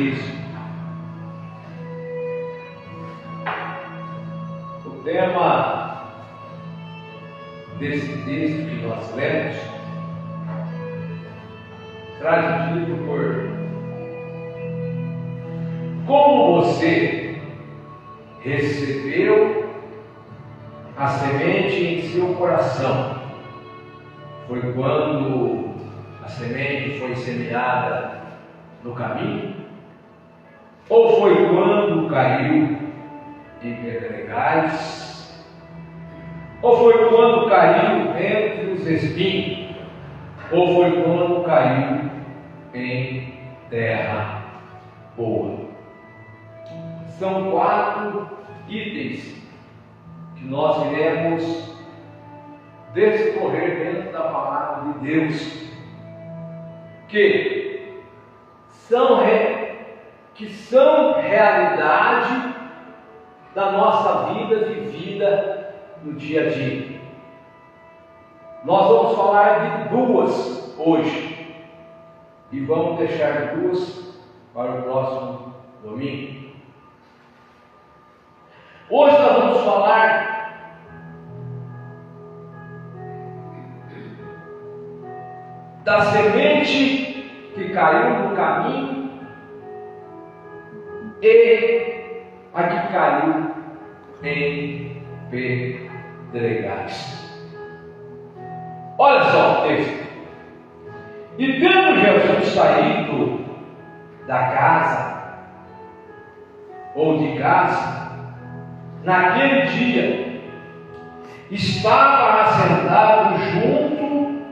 difícil. O tema desse texto que nós lemos traz o título por Como você recebeu a semente em seu coração. Foi quando a semente foi semeada no caminho? Ou foi quando caiu em pedregais? Ou foi quando caiu entre os espinhos? Ou foi quando caiu em terra boa? São 4 itens que nós iremos discorrer dentro da palavra de Deus, que são realidade da nossa vida vivida no dia a dia. Nós vamos falar de 2 hoje e vamos deixar 2 para o próximo domingo. Hoje nós vamos falar da semente que caiu no caminho e a que caiu em pedregais. Olha só o texto. E tendo Jesus saído da casa ou de casa, naquele dia, estava assentado junto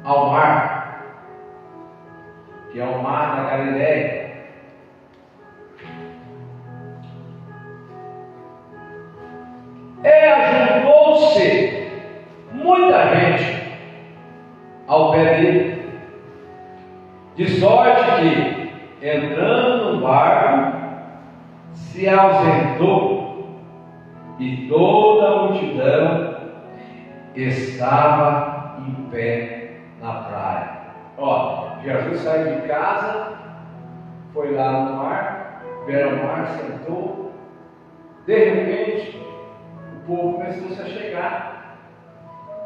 ao mar, que é o mar da Galileia. E ajuntou-se muita gente ao pé dele, de sorte que, entrando no barco, se ausentou, e toda a multidão estava em pé na praia. Jesus saiu de casa, foi lá no mar, beira-mar, sentou. De repente, o povo começou a chegar.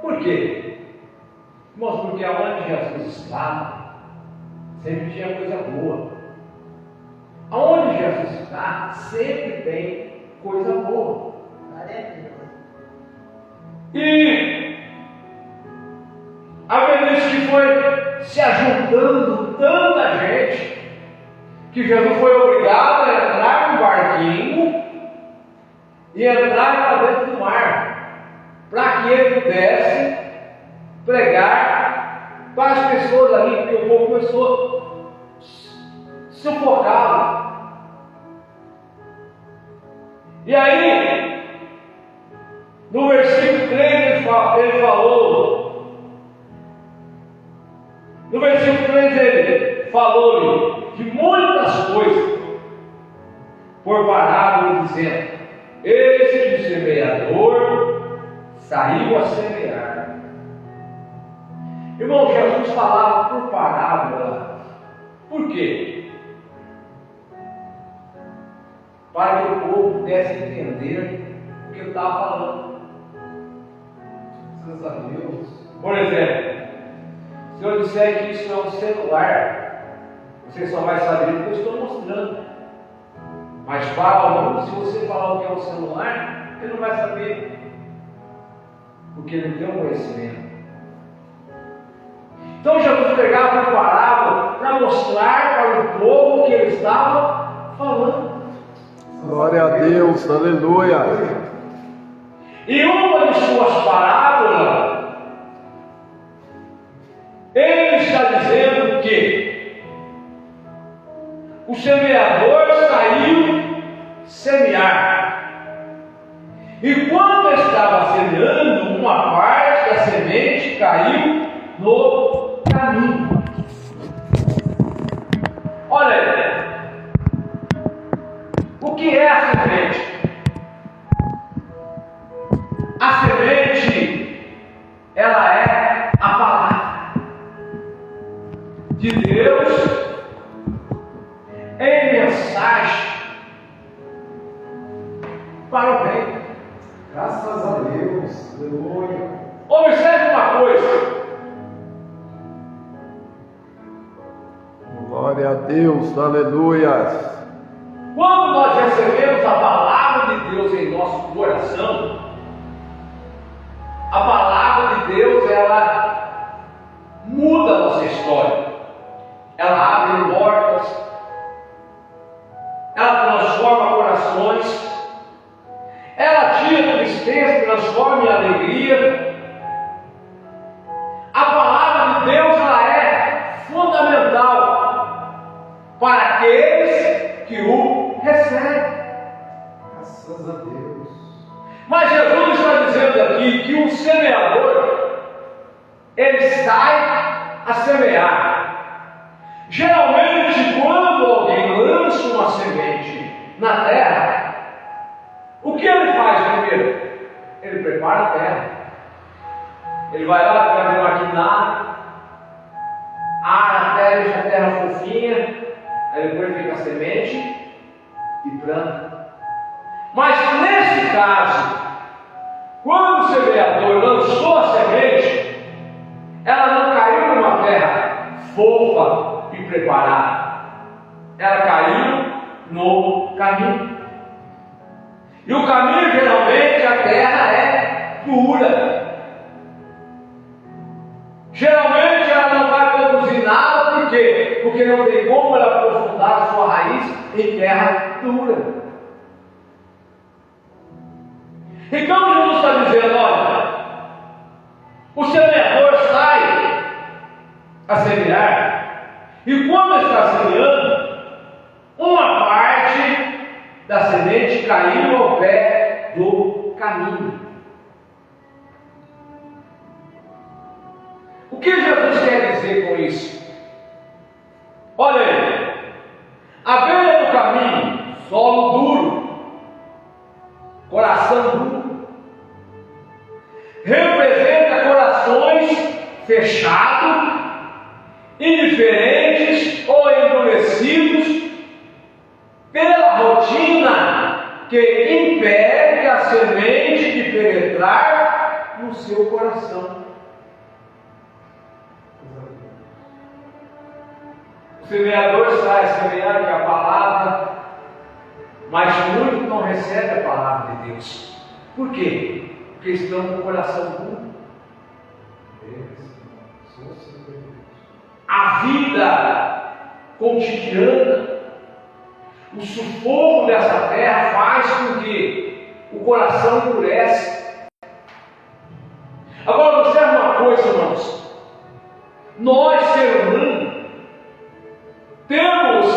Por quê? Irmãos, porque aonde Jesus estava, sempre tinha coisa boa. Aonde Jesus está, sempre tem coisa boa. E a verdade que foi se ajuntando tanta gente que Jesus foi obrigado a entrar no barquinho e entrar para dentro do mar, para que ele pudesse pregar para as pessoas ali, porque o povo começou a sufocá-lo. E aí, no versículo 3 ele falou, no versículo 3 ele falou de muitas coisas, por parábola, dizendo: eis que o semeador saiu a semear. Irmão, Jesus falava por parábola. Por quê? Para que o povo pudesse entender o que ele estava falando. Graças a Deus. Por exemplo, se eu disser que isso é um celular, você só vai saber o que eu estou mostrando. Mas para alguns, se você falar o que é um celular, ele não vai saber, porque ele não tem um conhecimento. Então Jesus pegava uma parábola para mostrar para o povo o que ele estava falando. Glória a Deus, aleluia. E uma de suas parábolas, ele está dizendo que o semeador saiu semear. E quando estava semeando, uma parte da semente caiu no caminho. Olha aí. O que é a semente? A semente, ela é a palavra de Deus em mensagem para o bem. Graças a Deus. Aleluia. Observe uma coisa. Glória a Deus. Aleluia. Quando nós recebemos a palavra de Deus em nosso coração, a palavra de Deus, ela muda a nossa história. Ela abre portas, ela transforma corações, ela tira tristeza e transforma em alegria. A palavra de Deus, ela é fundamental para aqueles que o recebem. Graças a Deus. Mas Jesus está dizendo aqui que o semeador, ele sai a semear. Geralmente, quando alguém lança uma semente na terra, o que ele faz primeiro? Ele prepara a terra. Ele vai lá, pega o maquinário, ara a terra, deixa a terra fofinha, aí depois fica a semente e planta. Mas nesse caso, quando o semeador lançou a semente, ela não caiu numa terra fofa e preparada. Ela caiu no caminho. E o caminho, geralmente, a terra é dura. Geralmente ela não vai produzir nada, por quê? Porque não tem como ela aprofundar a sua raiz em terra dura. Então Jesus está dizendo, olha, o semeador sai a semear, e quando está semeando, uma parte da semente caiu ao pé do caminho. O que Jesus quer dizer com isso? Olha aí, à beira do caminho, solo duro, coração duro, representa corações fechados, indiferentes ou endurecidos pela rotina que impede a semente de penetrar no seu coração. O semeador sai a semear, que é a palavra, mas muitos não recebem a palavra de Deus. Por quê? Porque estão com o coração duro. A vida cotidiana, o sufoco dessa terra faz com que o coração endurece. Agora observe uma coisa, irmãos. Nós, ser humano, temos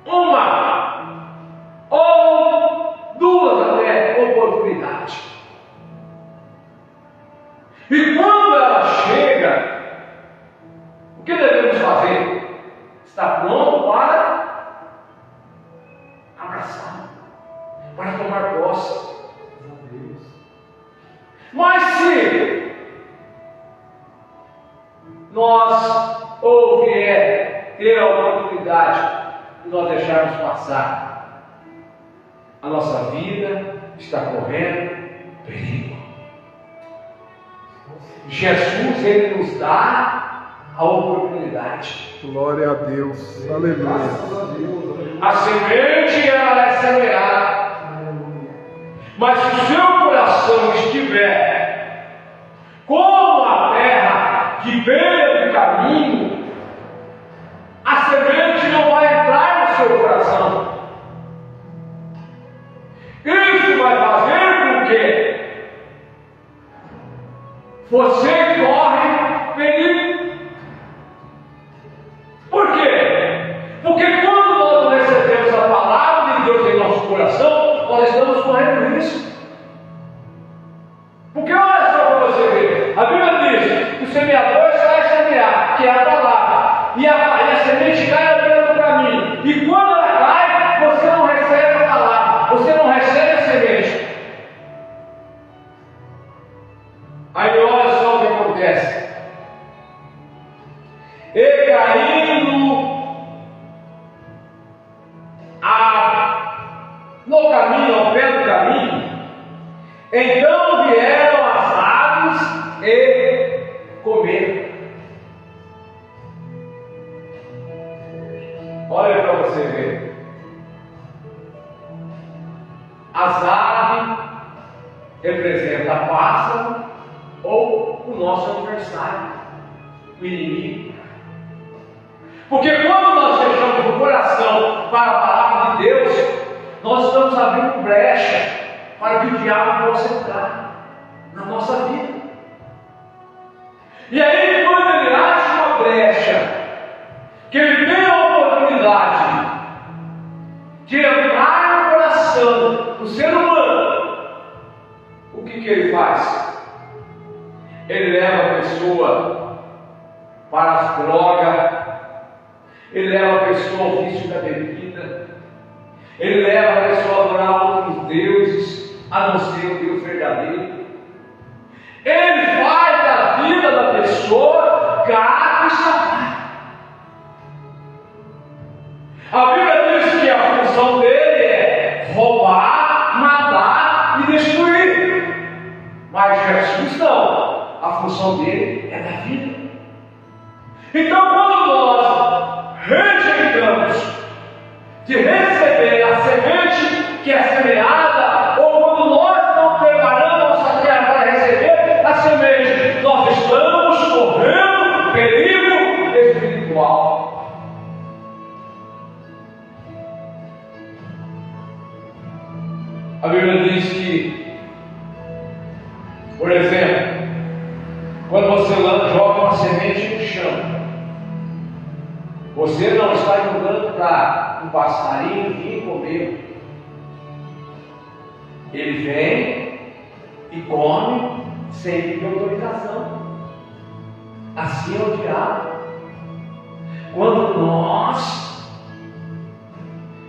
uma ou duas até oportunidades. E quando ela chega, o que devemos fazer? Estar pronto para abraçar, para tomar posse. Mas se nós ou vier ter a oportunidade de nós deixarmos passar, a nossa vida está correndo perigo. Jesus, Ele nos dá a oportunidade. Glória a Deus. Aleluia. A semente, ela é semeada. Mas se o seu coração estiver como a terra que beira do caminho, a semente não vai entrar no seu coração. Isso vai fazer com que você corre perigo. Por quê? Porque quando nós recebemos a palavra de Deus em nosso coração, nós estamos correndo risco. Porque olha só para você ver, a Bíblia diz que o semeador sai a semear, que é a palavra, e a semente cai à beira do caminho. E quando ela cai, você não recebe a palavra, você não recebe a semente. Aí olha só o no caminho, ao pé do caminho, então vieram as aves e comeram. Olha para você ver. As aves representam a pássaro ou o nosso adversário, o inimigo. Porque quando nós fechamos o coração para a palavra de Deus, nós estamos abrindo brecha para que o diabo possa entrar na nossa vida. E aí, quando ele acha uma brecha, que ele tem a oportunidade de entrar no coração do ser humano, o que ele faz? Ele leva a pessoa para as drogas, ele leva a pessoa ao vício da bebida, ele leva a pessoa a adorar outros deuses, a não ser o Deus verdadeiro. Ele faz da vida da pessoa gato e sapato. A Bíblia diz que a função dele é roubar, matar e destruir. Mas Jesus não. A função dele é da vida. Então, quando nós rejeitamos de receber a semente que é semeada, ou quando nós não preparamos a nossa terra para receber a semente, nós estamos correndo perigo espiritual. A Bíblia diz que, por exemplo, quando você joga uma semente no chão, você não está jogando para um passarinho vir comer. Ele vem e come sem pedir autorização. Assim é o diabo. Quando nós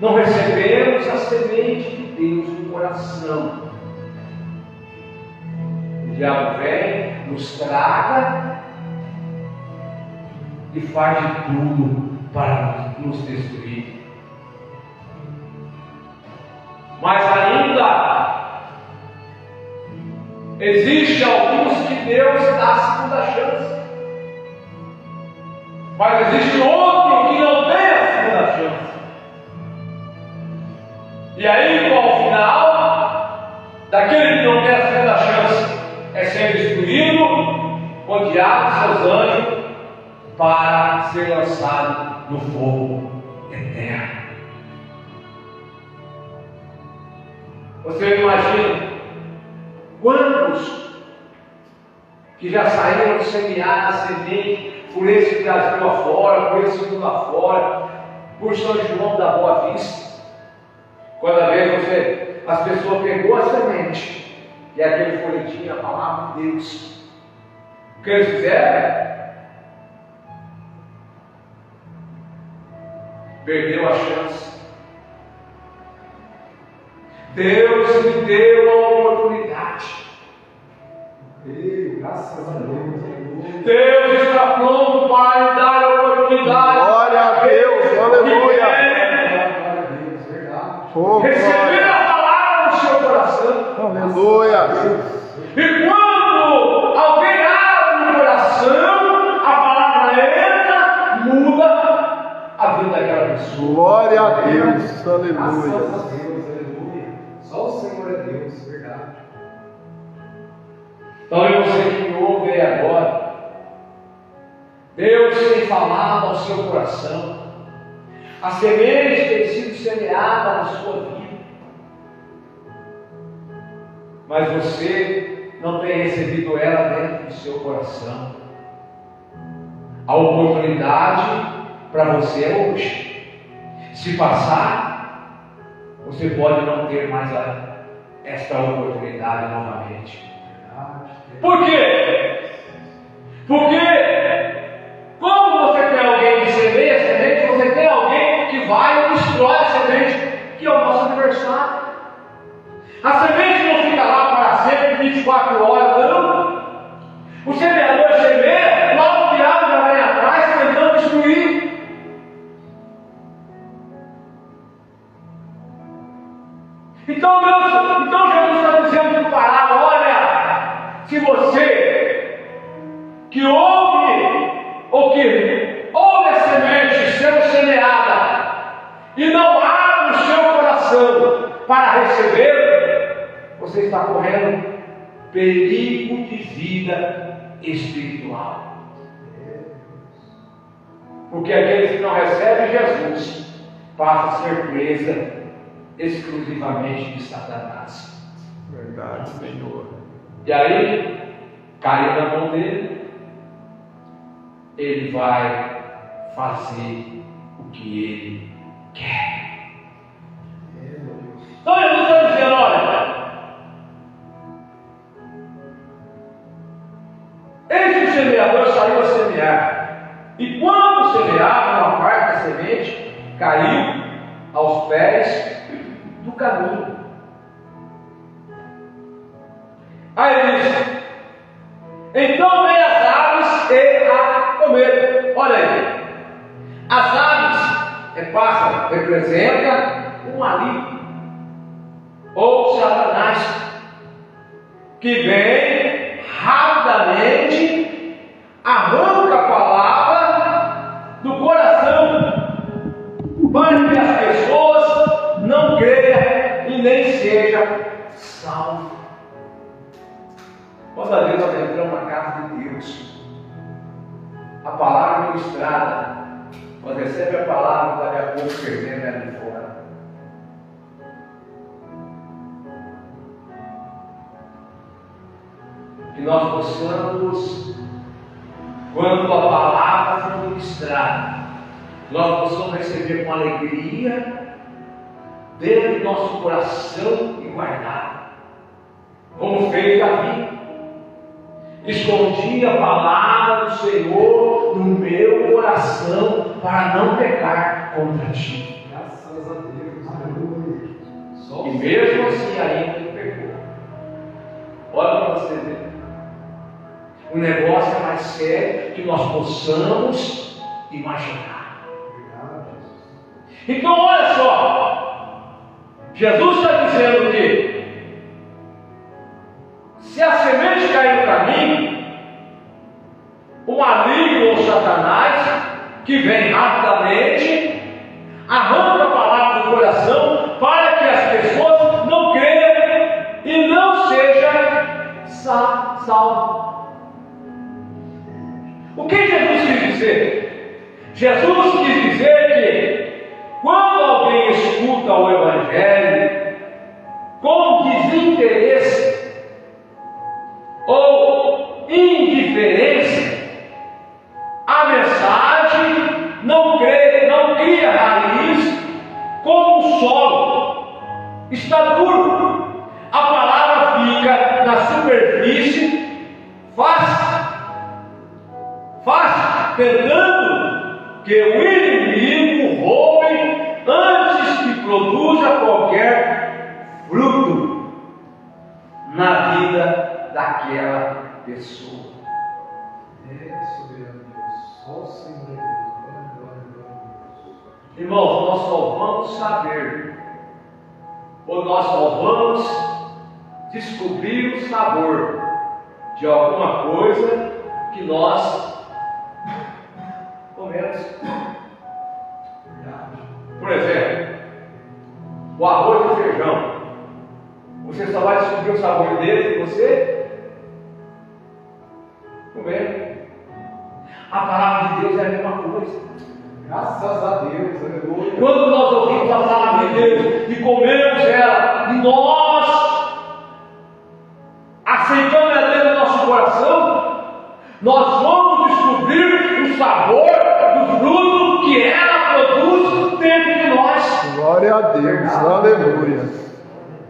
não recebemos a semente de Deus no coração, o diabo vem, nos traga e faz de tudo para nos destruir. Mas ainda existe alguns que Deus dá a segunda chance, mas existe outro que não tem a segunda chance. E aí, qual o final daquele que não tem a segunda chance? É ser destruído, odiado seus anjos, para ser lançado no fogo eterno. Você imagina quantos que já saíram de semear a semente por esse Brasil afora, por esse mundo afora, por São João da Boa Vista? Quando vez as pessoas pegou a semente e aquele folhetinho, a palavra de Deus, o que eles fizeram? Perdeu a chance. Deus me deu a oportunidade. Graças a Deus. Deus está pronto para me dar a oportunidade. Glória a Deus, aleluia. Receber a palavra no seu coração. Aleluia. E quando alguém abre o coração, a palavra entra, muda a vida daquela pessoa. Glória a Deus, Graças aleluia. a Deus, aleluia. Só o Senhor é Deus, verdade. Então é você que me ouve aí agora. Deus tem falado ao seu coração. A semente tem sido semeada na sua vida, mas você não tem recebido ela dentro do seu coração. A oportunidade para você é hoje. Se passar, você pode não ter mais esta oportunidade novamente. Por quê? Porque como você tem alguém que semeia a semente, você tem alguém que vai e destrói a semente, que é o nosso adversário. A semente não fica lá para sempre, 24 horas, não. O semeador semeia, logo o diabo já vem atrás tentando destruir. Então Jesus está dizendo no parábola: olha, se você que ouve, ou que ouve a semente sendo semeada, e não abre o seu coração para receber, você está correndo perigo de vida espiritual. Porque aqueles que não recebem Jesus passam a ser presa exclusivamente de Satanás. Verdade, Senhor. E aí, caiu na mão dele, ele vai fazer o que ele quer. Então Jesus está dizendo: olha, eis que o semeador saiu a semear. E quando semeava, uma parte da semente caiu aos pés do caminho. Aí ele diz: então vem as aves e a comer. Olha aí, as aves, pássaro, representa um maligno ou Satanás, que vem rapidamente, arranca a palavra do coração, para que as pessoas não creiam e nem sejam salvas. Quantas vezes nós entramos na casa de Deus, a palavra ministrada, nós recebemos a palavra, daqui a pouco perdemos ela de fora. Que nós possamos, quando a palavra for ministrada, nós possamos receber com alegria dentro do nosso coração e guardar, como fez Davi. Escondi a palavra do Senhor no meu coração para não pecar contra ti. Graças a Deus, aleluia. E mesmo assim ainda ele pecou. Olha para você ver. O negócio é mais sério que nós possamos imaginar. Então olha só, Jesus está dizendo que se a semente cair no caminho, o maligno ou Satanás, que vem rapidamente, arranca a palavra do coração para que as pessoas não creiam e não sejam salvas. O que Jesus quis dizer? Jesus quis dizer que quando alguém escuta o Evangelho com desinteresse ou indiferença, a mensagem não cria raiz como um solo, está duro, a palavra fica na superfície, fácil, tentando que o inimigo roube antes que produza qualquer fruto na vida daquela pessoa. Soberano Deus, só o Senhor é Deus. Glória a Deus. Irmãos, nós só vamos saber, ou nós só vamos descobrir o sabor de alguma coisa que nós comemos. Por exemplo, o arroz e feijão. Você só vai descobrir o sabor dele se você comer. A palavra de Deus é a mesma coisa. Graças a Deus, aleluia. Quando nós ouvimos a palavra de Deus e comemos ela, e nós aceitamos ela dentro do nosso coração, nós vamos descobrir o sabor do fruto que ela produz dentro de nós. Glória a Deus, aleluia.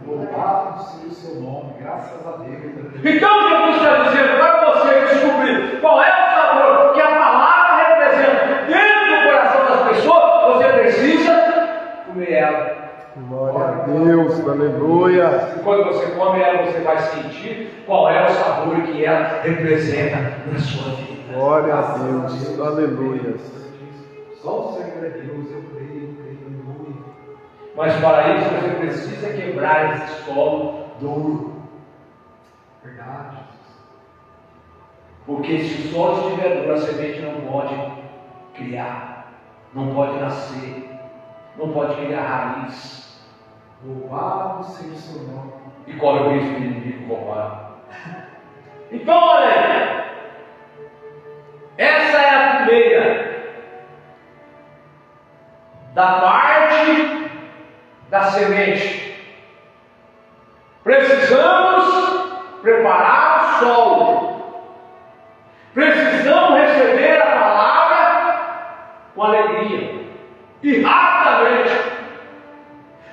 Louvado seja o seu nome, graças a Deus. Então Jesus está dizendo para você descobrir qual é o sabor que a palavra representa dentro do coração das pessoas, você precisa comer ela. Glória a Deus, aleluia. E quando você come ela, você vai sentir qual é o sabor que ela representa na sua vida. Glória a Deus, aleluia. Só o Senhor é Deus, eu creio, aleluia. Mas para isso você precisa quebrar esse solo duro. Verdade. Porque se o solo estiver duro, a semente não pode criar, não pode nascer, não pode criar raiz. Louvado seja o seu nome. E corre o risco de inimigo roubar. Então, olha aí. Essa é a primeira da parte da semente. Precisamos preparar o solo. Precisamos receber a palavra com alegria e rapidamente.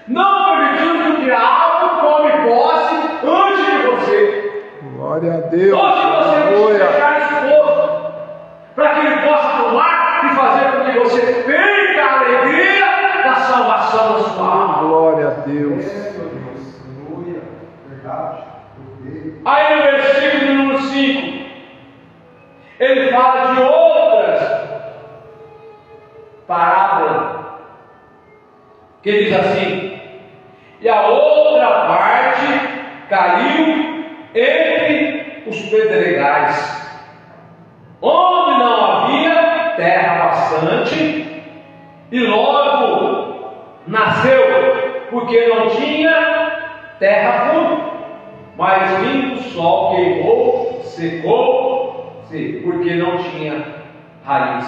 Não permitindo que o diabo tome posse antes de você. Glória a Deus. Ou se você não Aleluia. deixar esposo, para que ele possa tomar e fazer com que você perca a alegria da salvação da sua alma. Glória a Deus. Aleluia. Verdade. Aí no versículo número 5, ele fala de outras parábolas, que diz assim: e a outra parte caiu entre os pedregais, onde não havia terra bastante, e logo nasceu, porque não tinha terra funda, mas vindo o sol queimou, secou-se, porque não tinha raiz.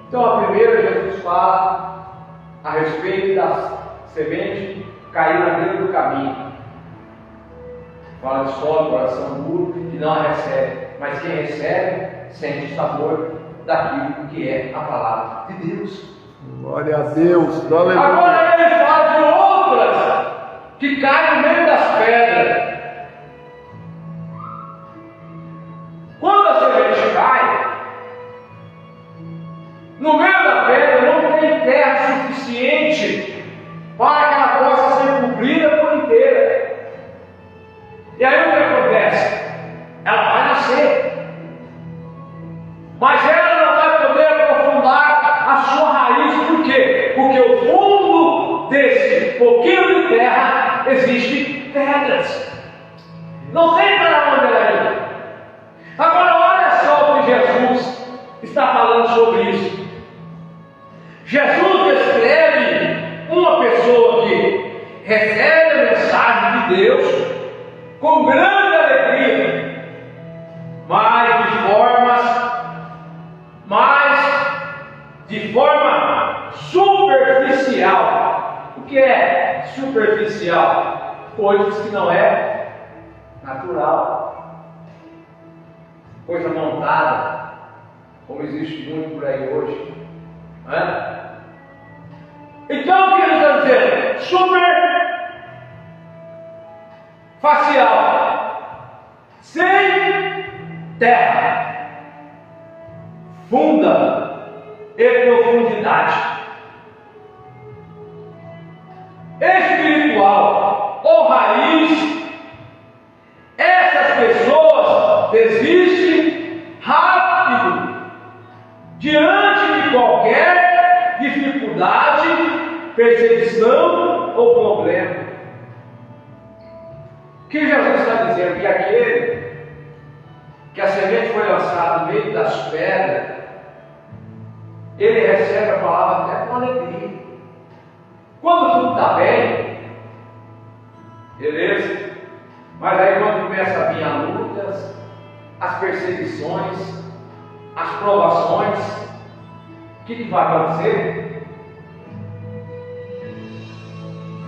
Então a primeira, Jesus fala a respeito da semente cair na beira do caminho. Fala de solo, coração duro, que não a recebe, mas quem recebe sente o sabor daquilo que é a palavra de Deus. Glória a Deus. Aleluia. Agora ele fala de outras que caem no meio das pedras. Quando a semente cai, no meio da pedra não tem terra suficiente para que ela possa ser cobrida por inteira. E aí o que acontece? Ela vai nascer, mas ela não vai poder aprofundar a sua raiz. Por quê? Porque o fundo desse pouquinho de terra existe pedras. Não tem para onde ela ir. Agora olha só o que Jesus está falando sobre isso. Jesus descreve uma pessoa que recebe a mensagem de Deus com grande alegria, mas de forma superficial. O que é superficial? Coisas que não é natural, coisa montada, como existe muito por aí hoje, não é? Então o que ele está dizendo? Superficial, sem terra, funda e profundidade, espiritual ou raiz. Essas pessoas desistem rápido diante de qualquer dificuldade, perseguição ou problema. O que Jesus está dizendo? Que aquele que a semente foi lançada no meio das pedras, ele recebe a palavra até com alegria. Quando tudo está bem, beleza, mas aí quando começa a vir as lutas, as perseguições, as provações, o que vai acontecer?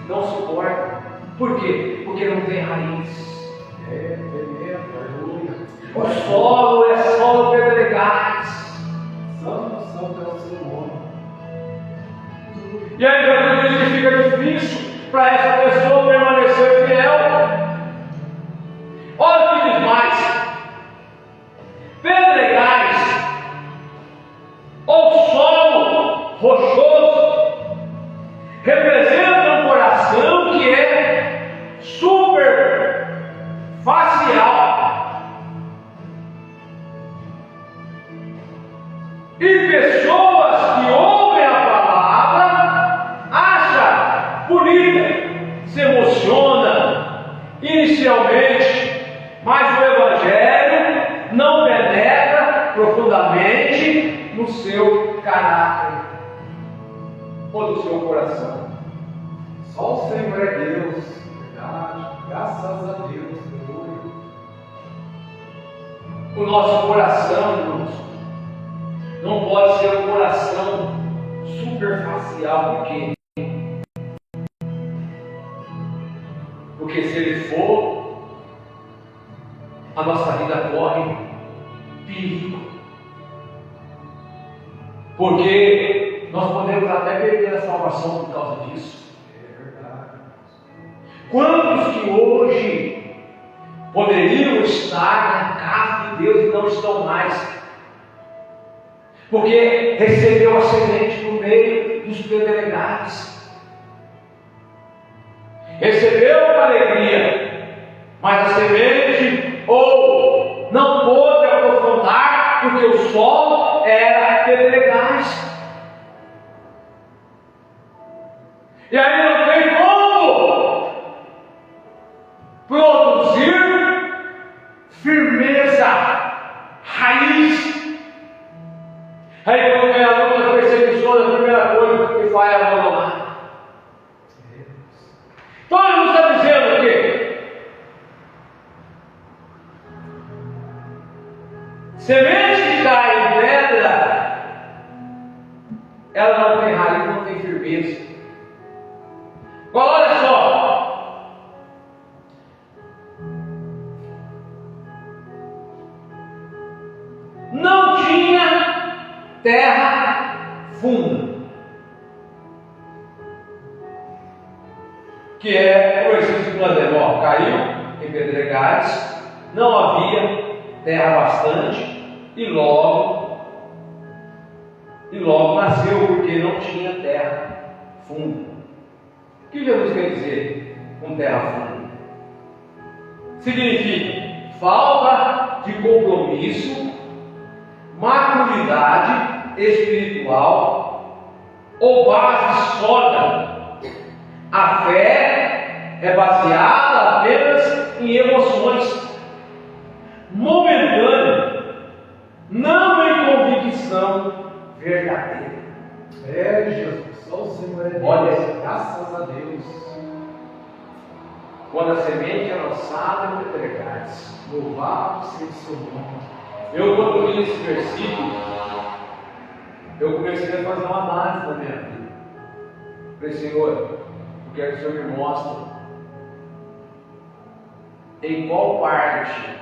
Não suporta. Por quê? Porque não tem raiz. O solo é solo pedregais. Santo é o seu nome. E aí Jesus diz que fica difícil para essa pessoa permanecer fiel. Olha o que diz mais: pedregais ou solo rochoso representa um coração que é superficial e pessoas que ouvem a palavra acham bonita, se emociona inicialmente, mas o Evangelho não penetra profundamente no seu caráter ou no seu coração. Só o Senhor é Deus, verdade. Graças a Deus, aleluia. O nosso coração, irmãos, não pode ser um coração superficial. Por quê? Porque se ele for, a nossa vida corre perigo. Porque nós podemos até perder a salvação por causa disso. É verdade. Quantos que hoje poderiam estar na casa de Deus e não estão mais? Porque recebeu a semente no meio dos pedregais. Recebeu uma alegria, mas a semente ou não pôde aprofundar, porque o solo era pedregais. E aí não tem como produzir firmeza, raiz. Aí quando vem a luta, a perseguição, a primeira coisa que faz é abandonar. Então ele não está dizendo o quê? Semente que cai em pedra, ela não tem raiz, não tem firmeza. Agora olha só. Não tinha terra funda, que é o exercício do ó, caiu em pedregais, não havia terra bastante e logo nasceu, porque não tinha terra funda. O que Jesus quer dizer com terra funda? Significa falta de compromisso, maturidade espiritual ou base sólida. A fé é baseada apenas em emoções momentâneas, não em convicção verdadeira. É, Jesus, só o Senhor é Deus. Olha, graças a Deus. Quando a semente é lançada em pedregais, Louvado seja o seu nome. eu quando li esse versículo, eu comecei a fazer uma análise da minha vida. Falei, Senhor, eu quero que o Senhor me mostre em qual parte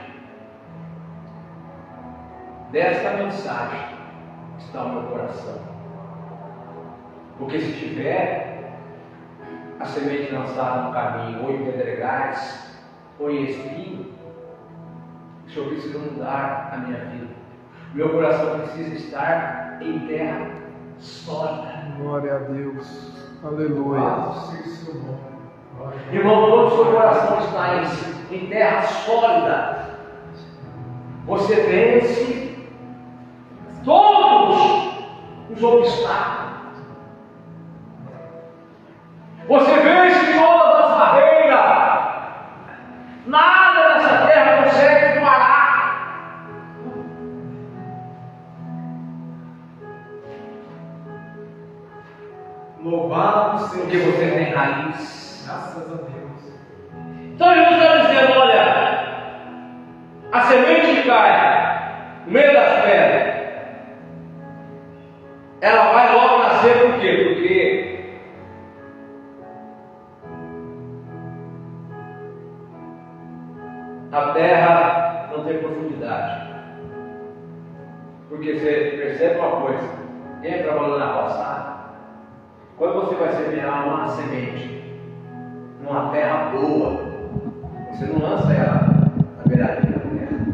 desta mensagem está o meu coração. Porque se tiver a semente lançada no caminho, ou em pedregais, ou em espinho, o Senhor precisa mudar a minha vida. Meu coração precisa estar em terra sólida. Glória a Deus. Aleluia. Louvado seja o seu nome. Irmão, quando o seu coração está em terra sólida, você vence todos os obstáculos. Você vence todas as barreiras. Nada nessa terra consegue parar. Louvado seja Porque você tem raiz. Graças a Deus. Então Jesus está dizendo, olha, a semente que cai no meio das pedras, ela vai logo nascer por quê? Porque a terra não tem profundidade. Porque você percebe uma coisa, quem é trabalhando na roça, quando você vai semear uma semente numa terra boa, você não lança ela na beiradinha da terra.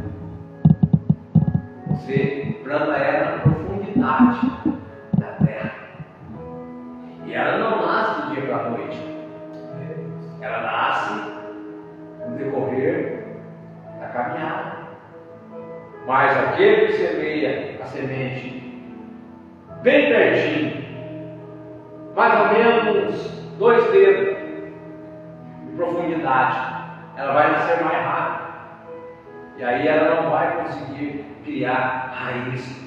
Você planta ela na profundidade da terra. E ela não nasce do dia para a noite. Ela nasce no decorrer da caminhada. Mas aquele que semeia a semente bem pertinho, mais ou menos 2 dedos de profundidade, ela vai nascer mais rápido. E aí ela não vai conseguir criar raiz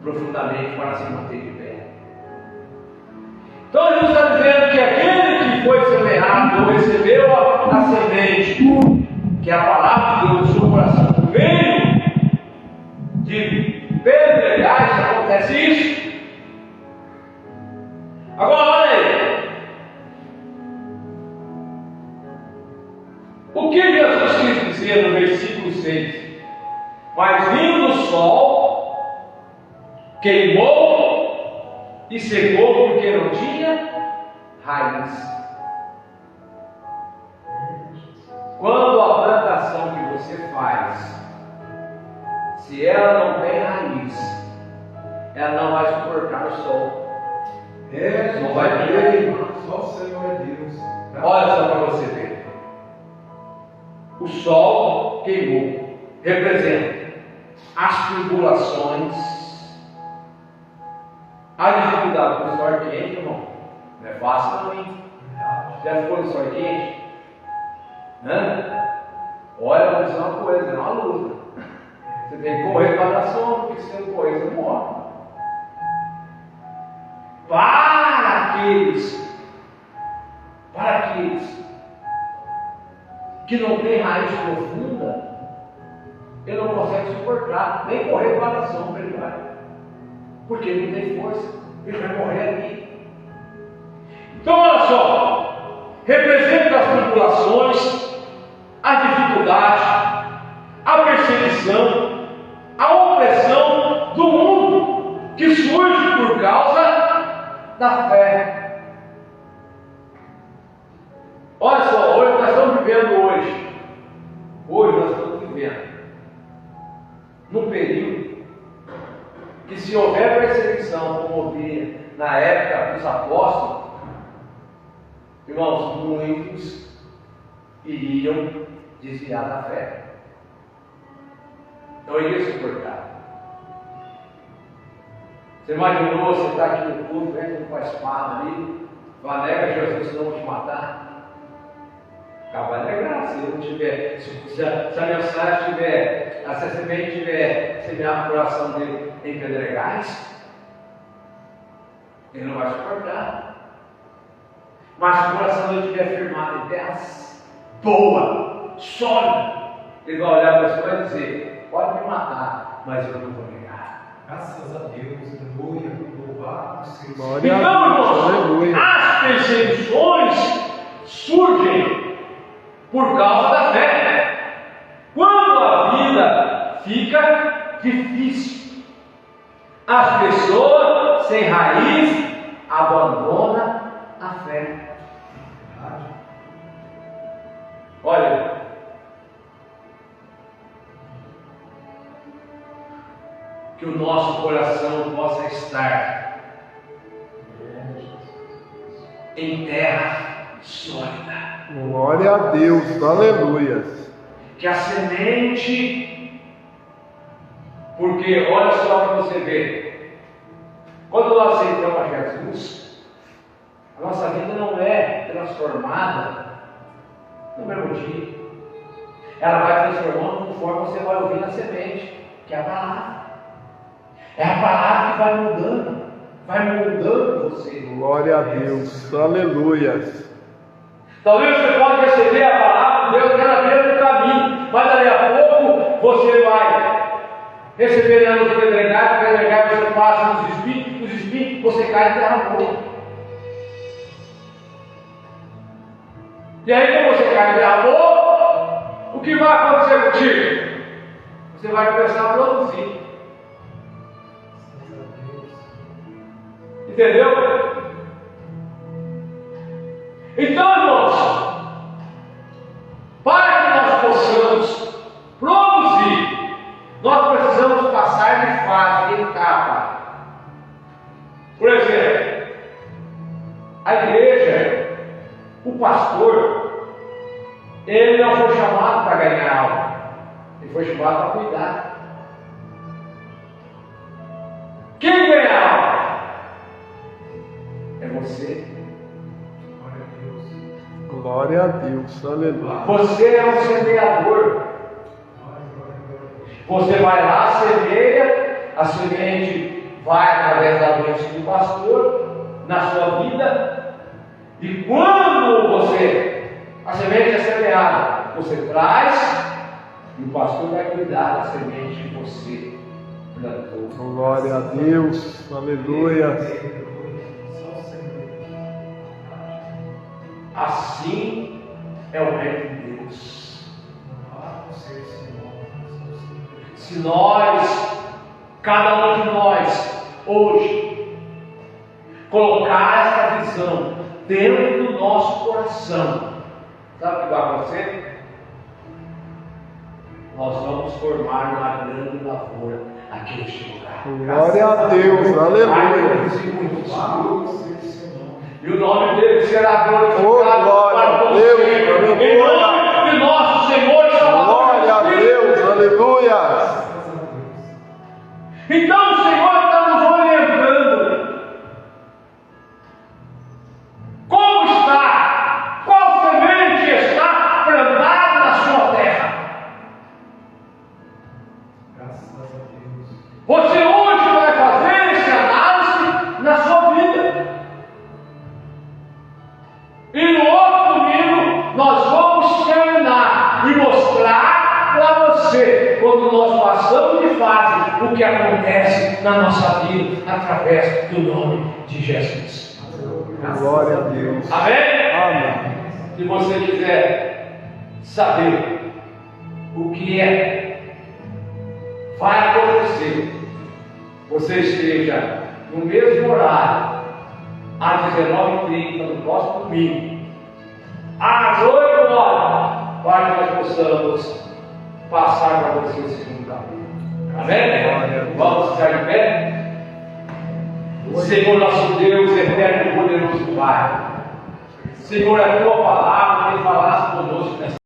profundamente para se manter de pé. Então Jesus está dizendo que aquele que foi semeado, ou recebeu a semente, que é a palavra de Deus no seu coração, por meio de pedregais, acontece isso. Agora olha aí. O que Jesus quis dizer no versículo 6? Mas vindo o sol, queimou e secou porque não tinha raiz. Quando a plantação que você faz, se ela não tem raiz, ela não vai suportar o sol. Não vai vir. Só o Senhor é Deus. Olha só para você ver. O sol queimou, representa as tribulações, a dificuldade do sol quente, irmão. Não é fácil não, hein? Já ficou no sol quente? Olha, vou dizer uma coisa, é uma luta. Você tem que correr para a sombra, porque se não correr, você morre. Para aqueles que não têm raiz profunda, ele não consegue suportar, nem correr para a sombra ele vai, porque ele não tem força, ele vai morrer ali. Então olha só, representa as tribulações, a dificuldade, a perseguição, a opressão do mundo que surge por causa da fé. Olha só, hoje nós estamos vivendo hoje nós estamos vivendo num período que, se houver perseguição como havia na época dos apóstolos, irmãos, muitos iriam desviar da fé. Não iria suportar. Você imaginou, você está aqui no culto, vem com a espada ali, fala, nega Jesus, senão eu vou te matar. Acabar de graça, se não tiver, se a mensagem tiver, se a semente tiver semeado no coração dele em pedregais, ele não vai suportar. Mas se o coração dele estiver firmado em terras boa, sólida, ele vai olhar para você e vai dizer, pode me matar, mas eu não vou negar. Graças a Deus, aleluia, louvado seja. Glória Então, a Deus, irmãos, aleluia. as perseguições surgem por causa da fé. Quando a vida fica difícil, as pessoas sem raiz abandonam a fé. Olha, que o nosso coração possa estar em terra sólida. Glória a Deus, aleluia. Que a semente, porque olha só para você ver, quando nós aceitamos a Jesus, a nossa vida não é transformada no mesmo dia. Ela vai transformando conforme você vai ouvindo a semente, que é a palavra. É a palavra que vai moldando você. Glória a Deus, aleluia. Talvez você pode receber a palavra de Deus cada vez no caminho, mas dali a pouco você vai receber ela nos pedregais, você passa nos espinhos, você cai em terra boa. E aí, quando você cai em terra boa, o que vai acontecer contigo? Você vai começar a produzir. Entendeu? Então, irmãos, para que nós possamos produzir, nós precisamos passar de fase, de etapa. Por exemplo, a igreja, o pastor, ele não foi chamado para ganhar alma, ele foi chamado para cuidar. Quem ganha alma? É você. Glória a Deus. Aleluia. Você é um semeador. Você vai lá, semeia, a semente vai através da mente do pastor na sua vida. E quando a semente é semeada, você traz e o pastor vai cuidar da semente que você plantou. Glória a Deus. Aleluia. Assim é o reino de Deus. Se nós, cada um de nós, hoje, colocar esta visão dentro do nosso coração, sabe o que vai acontecer? Nós vamos formar uma grande lavoura aqui neste lugar. Glória a Deus. Aleluia. E o nome dele será glorificado Glória para a todos Deus. sempre. Em nome de nosso Senhor e Salvador. Glória a Deus. Aleluia. Então o Senhor está nos orientando. Como está? Qual semente está plantada na sua terra? Graças a Deus. Você hoje vai fazer essa análise na sua vida. E no outro domingo nós vamos terminar e mostrar para você, quando nós passamos de fase, o que acontece na nossa vida através do nome de Jesus. Glória a Deus. Amém? Amém. Se você quiser saber o que vai acontecer, você esteja no mesmo horário, às 19h30, no próximo domingo, às 8 horas, para que nós possamos passar para você o segundo capítulo. Amém? Vamos ficar de pé? Senhor nosso Deus, eterno e poderoso Pai, Senhor, a tua palavra tem falado